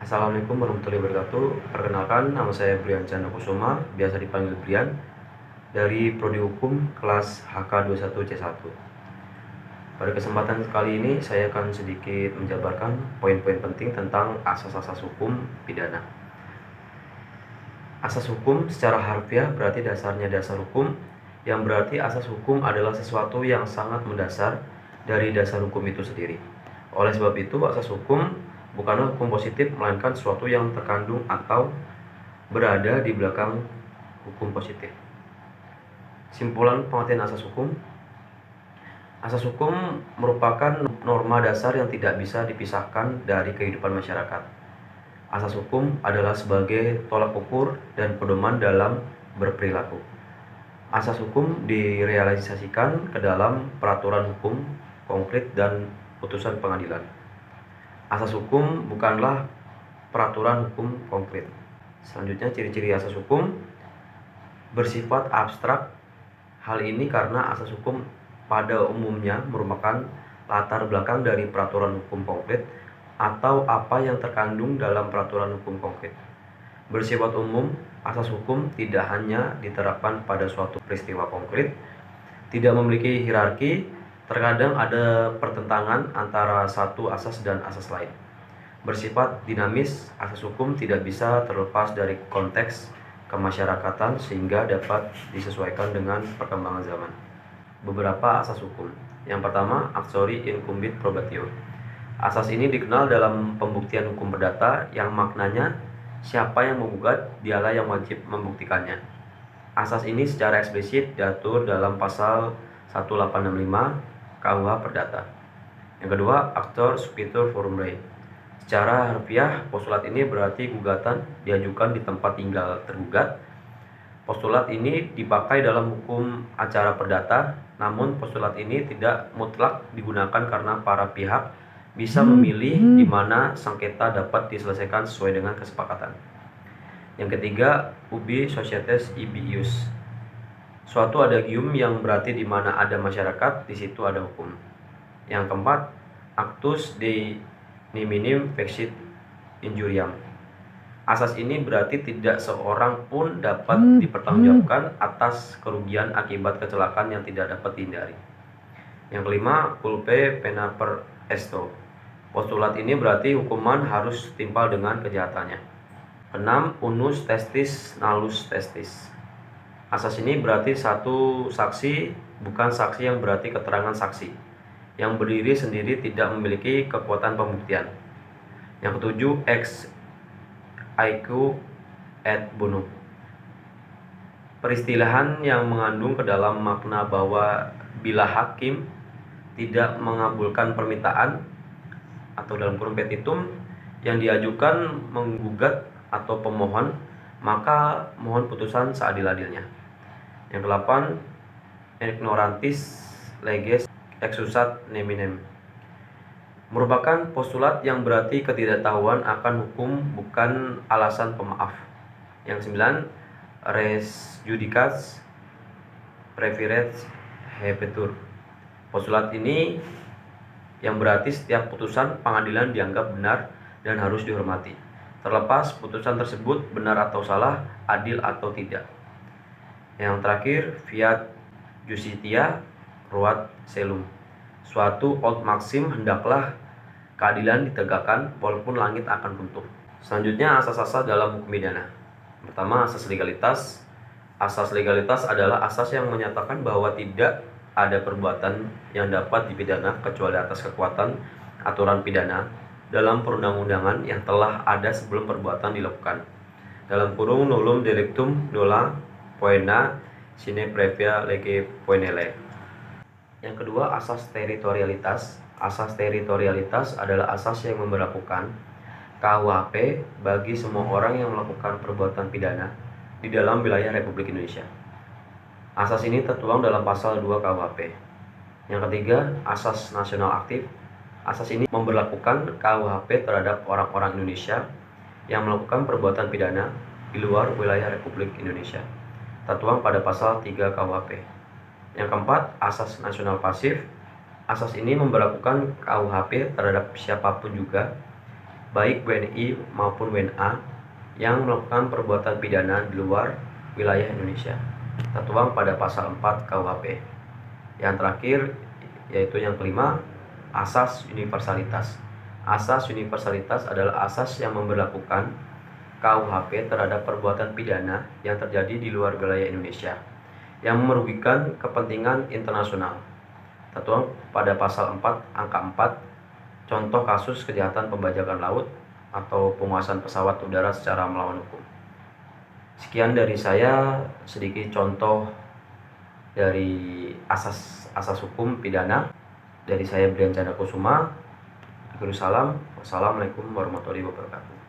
Assalamualaikum warahmatullahi wabarakatuh. Perkenalkan, nama saya Brian Chandra Kusuma, biasa dipanggil Brian, dari Prodi Hukum kelas HK21C1. Pada kesempatan kali ini, saya akan sedikit menjabarkan poin-poin penting tentang asas-asas hukum pidana. Asas hukum secara harfiah berarti dasarnya dasar hukum, yang berarti asas hukum adalah sesuatu yang sangat mendasar dari dasar hukum itu sendiri. Oleh sebab itu, asas hukum bukanlah hukum positif, melainkan sesuatu yang terkandung atau berada di belakang hukum positif. Simpulan pengertian asas hukum. Asas hukum merupakan norma dasar yang tidak bisa dipisahkan dari kehidupan masyarakat. Asas hukum adalah sebagai tolak ukur dan pedoman dalam berperilaku. Asas hukum direalisasikan ke dalam peraturan hukum konkret dan putusan pengadilan. Asas hukum bukanlah peraturan hukum konkret. Selanjutnya, ciri-ciri asas hukum bersifat abstrak. Hal ini karena asas hukum pada umumnya merupakan latar belakang dari peraturan hukum konkret atau apa yang terkandung dalam peraturan hukum konkret. Bersifat umum, asas hukum tidak hanya diterapkan pada suatu peristiwa konkret, tidak memiliki hierarki. Terkadang ada pertentangan antara satu asas dan asas lain. Bersifat dinamis, asas hukum tidak bisa terlepas dari konteks kemasyarakatan sehingga dapat disesuaikan dengan perkembangan zaman. Beberapa asas hukum. Yang pertama, actori incumbit probatio. Asas ini dikenal dalam pembuktian hukum perdata yang maknanya siapa yang menggugat, dialah yang wajib membuktikannya. Asas ini secara eksplisit diatur dalam pasal 1865 KUH Perdata. Yang kedua, actor subitur forum rei. Secara harfiah, postulat ini berarti gugatan diajukan di tempat tinggal tergugat. Postulat ini dipakai dalam hukum acara perdata, namun postulat ini tidak mutlak digunakan karena para pihak bisa memilih di mana sengketa dapat diselesaikan sesuai dengan kesepakatan. Yang ketiga, ubi societas ibi ius. Suatu adagium yang berarti di mana ada masyarakat, di situ ada hukum. Yang keempat, actus de niminim fexit injuriam. Asas ini berarti tidak seorang pun dapat dipertanggungjawabkan atas kerugian akibat kecelakaan yang tidak dapat dihindari. Yang kelima, culpe pena per esto. Postulat ini berarti hukuman harus timpal dengan kejahatannya. Keenam, unus testis nalus testis. Asas ini berarti satu saksi, bukan saksi yang berarti keterangan saksi, yang berdiri sendiri tidak memiliki kekuatan pembuktian. Yang ketujuh, ex aequo et bono. Peristilahan yang mengandung ke dalam makna bahwa bila hakim tidak mengabulkan permintaan atau dalam kurung petitum yang diajukan menggugat atau pemohon, maka mohon putusan seadil-adilnya. Yang ke-8, ignorantis leges exusat neminem. Merupakan postulat yang berarti ketidaktahuan akan hukum bukan alasan pemaaf. Yang 9, res judicats preferet habetur. Postulat ini yang berarti setiap putusan pengadilan dianggap benar dan harus dihormati, terlepas putusan tersebut benar atau salah, adil atau tidak. Yang terakhir, fiat justitia ruat celum. Suatu old maxim, hendaklah keadilan ditegakkan walaupun langit akan runtuh. Selanjutnya, asas-asas dalam hukum pidana. Pertama, asas legalitas. Asas legalitas adalah asas yang menyatakan bahwa tidak ada perbuatan yang dapat dipidana kecuali atas kekuatan aturan pidana dalam perundang-undangan yang telah ada sebelum perbuatan dilakukan. Dalam kurung nullum delictum nola poena sine previa lege poenele. Yang kedua, asas teritorialitas. Asas teritorialitas adalah asas yang memberlakukan KUHP bagi semua orang yang melakukan perbuatan pidana di dalam wilayah Republik Indonesia. Asas ini tertuang dalam pasal 2 KUHP. Yang ketiga, asas nasional aktif. Asas ini memberlakukan KUHP terhadap orang-orang Indonesia yang melakukan perbuatan pidana di luar wilayah Republik Indonesia, tertuang pada pasal 3 KUHP. Yang keempat, asas nasional pasif. Asas ini memberlakukan KUHP terhadap siapapun juga baik WNI maupun WNA yang melakukan perbuatan pidana di luar wilayah Indonesia, tertuang pada pasal 4 KUHP. Yang terakhir, yaitu yang kelima, asas universalitas. Asas universalitas adalah asas yang memberlakukan KUHP terhadap perbuatan pidana yang terjadi di luar wilayah Indonesia yang merugikan kepentingan internasional, tertuang pada pasal 4 angka 4, contoh kasus kejahatan pembajakan laut atau penguasaan pesawat udara secara melawan hukum. Sekian dari saya, sedikit contoh dari asas hukum pidana. Dari saya, Brian Chandra Kusuma. Akhirul salam. Wassalamualaikum warahmatullahi wabarakatuh.